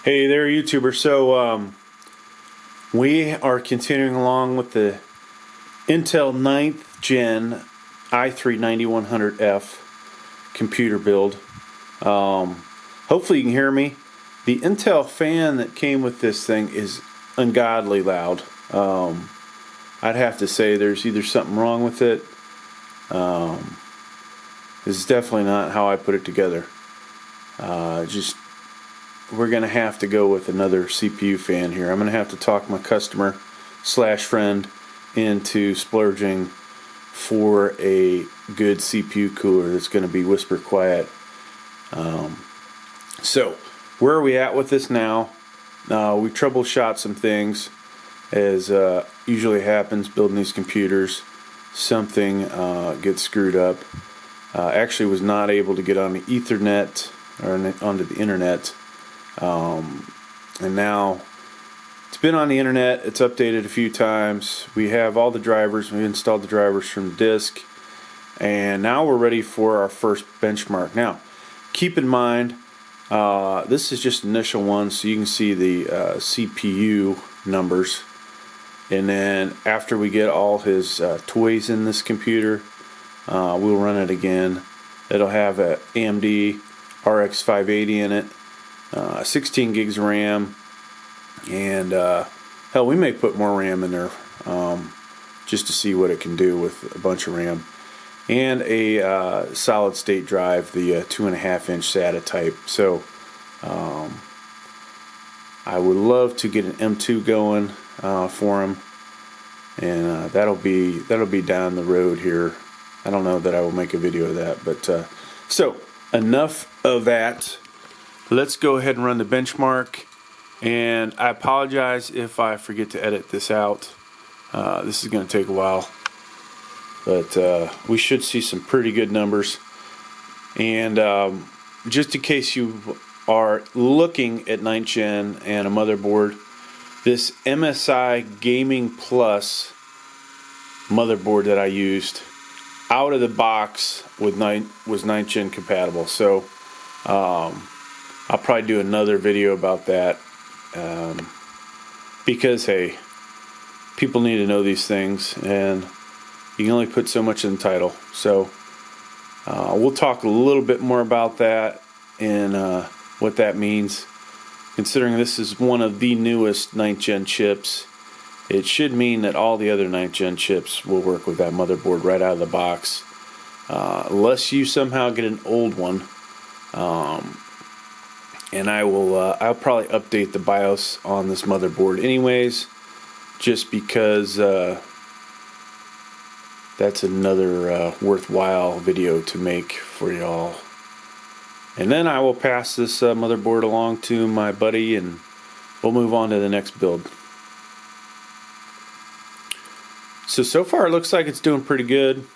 Hey there, YouTuber. So we are continuing along with the Intel 9th Gen i3-9100F computer build. Hopefully you can hear me. The Intel fan that came with this thing is ungodly loud. I'd have to say there's either something wrong with it. This is definitely not how I put it together. We're going to have to go with another CPU fan here. I'm going to have to talk my customer slash friend into splurging for a good CPU cooler that's going to be whisper quiet. So where are we at with this now? We troubleshot some things, as usually happens building these computers. Something gets screwed up. Actually was not able to get on the Ethernet or onto the internet. And now it's been on the internet, it's updated a few times. We have all the drivers, we installed the drivers from the disk, and now we're ready for our first benchmark. Now keep in mind, this is just initial one, so you can see the CPU numbers, and then after we get all his toys in this computer, we'll run it again. It'll have a AMD RX 580 in it, 16 gigs of RAM, and hell, we may put more RAM in there just to see what it can do with a bunch of RAM, and a solid state drive, the 2.5-inch SATA type. So I would love to get an M2 going for him, and that'll be down the road here. I don't know that I will make a video of that, but so enough of that. Let's go ahead and run the benchmark, and I apologize if I forget to edit this out. This is going to take a while, but we should see some pretty good numbers. And just in case you are looking at 9th Gen and a motherboard, this MSI Gaming Plus motherboard that I used out of the box was 9th Gen compatible. So I'll probably do another video about that, because hey, people need to know these things, and you can only put so much in the title. So we'll talk a little bit more about that and what that means. Considering this is one of the newest 9th Gen chips, it should mean that all the other 9th Gen chips will work with that motherboard right out of the box, unless you somehow get an old one. And I'll probably update the BIOS on this motherboard anyways, just because that's another worthwhile video to make for y'all. And then I will pass this motherboard along to my buddy, and we'll move on to the next build. So far it looks like it's doing pretty good,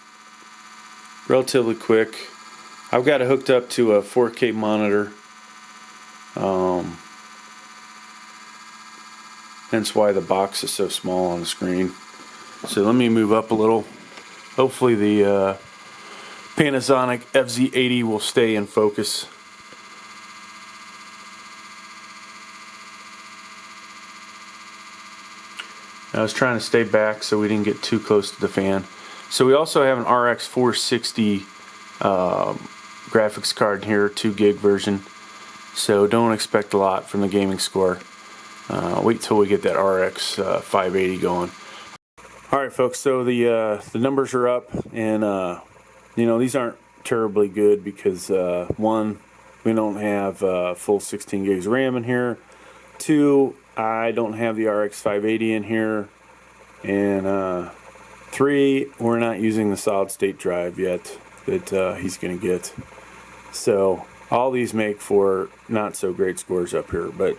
relatively quick. I've got it hooked up to a 4K monitor. Hence why the box is so small on the screen. So let me move up a little. Hopefully the Panasonic FZ80 will stay in focus. I was trying to stay back so we didn't get too close to the fan. So we also have an RX 460 graphics card here, 2 gig version. So don't expect a lot from the gaming score. Wait till we get that RX 580 going. Alright folks, so the numbers are up, and you know, these aren't terribly good because one, we don't have full 16 gigs of RAM in here. Two, I don't have the RX 580 in here. And three, we're not using the solid state drive yet that he's going to get. So all these make for not so great scores up here, but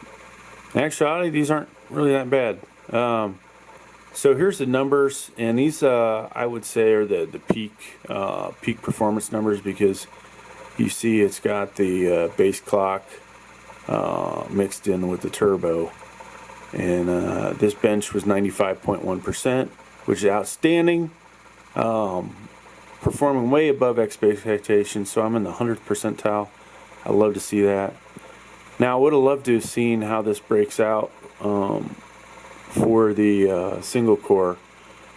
in actuality these aren't really that bad. So here's the numbers, and these I would say are the peak performance numbers, because you see it's got the base clock mixed in with the turbo, and this bench was 95.1%, which is outstanding, performing way above expectations. So I'm in the 100th percentile. I love to see that. Now I would have loved to have seen how this breaks out for the single core,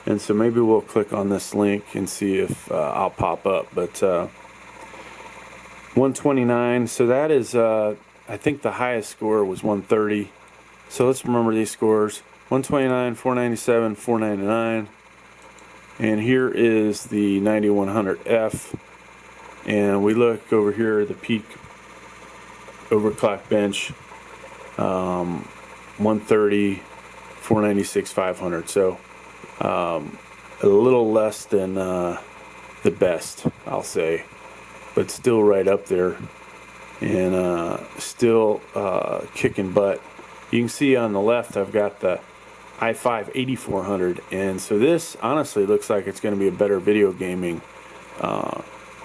and so maybe we'll click on this link and see if I'll pop up. But 129, so that is I think the highest score was 130. So let's remember these scores: 129, 497, 499, and here is the 9100F. And we look over here, the peak overclock bench, 130, 496, 500. So a little less than the best, I'll say, but still right up there, and still kicking butt. You can see on the left I've got the i5 8400, and so this honestly looks like it's going to be a better video gaming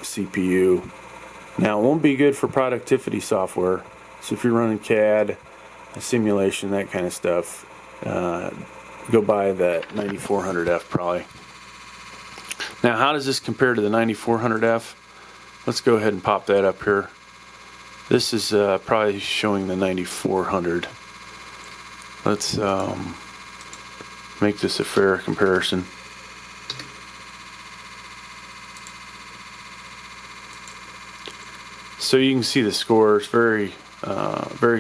CPU. Now, it won't be good for productivity software, so if you're running CAD, simulation, that kind of stuff, go buy that 9400F probably. Now, how does this compare to the 9400F? Let's go ahead and pop that up here. This is probably showing the 9400. Let's make this a fair comparison. So you can see the scores very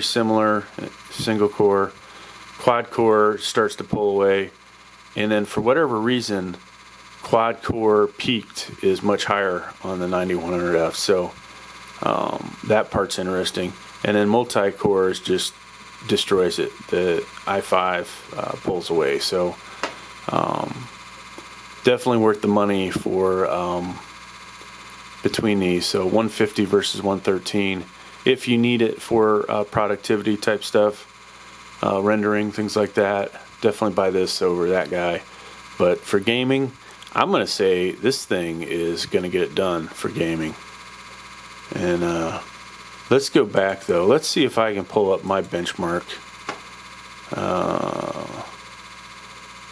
similar. Single core, quad core starts to pull away, and then for whatever reason, quad core peaked is much higher on the 9100F. So that part's interesting. And then multi-core is just destroys it. The i5 pulls away. So definitely worth the money for between these. So 150 versus 113. If you need it for productivity type stuff, rendering, things like that, definitely buy this over that guy. But for gaming, I'm going to say this thing is going to get it done for gaming. And let's go back though. Let's see if I can pull up my benchmark.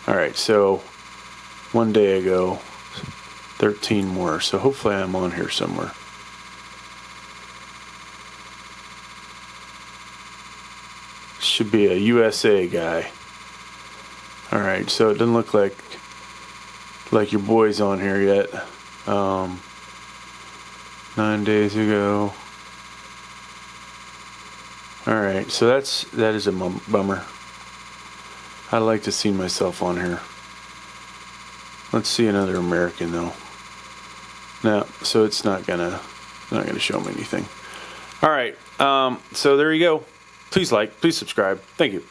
Alright, so one day ago, 13 more. So hopefully I'm on here somewhere. Should be a USA guy. Alright, so it doesn't look like your boy's on here yet. 9 days ago. Alright, so that is a bummer. I'd like to see myself on here. Let's see another American though. No, so it's not gonna show me anything. Alright, so there you go. Please like, please subscribe. Thank you.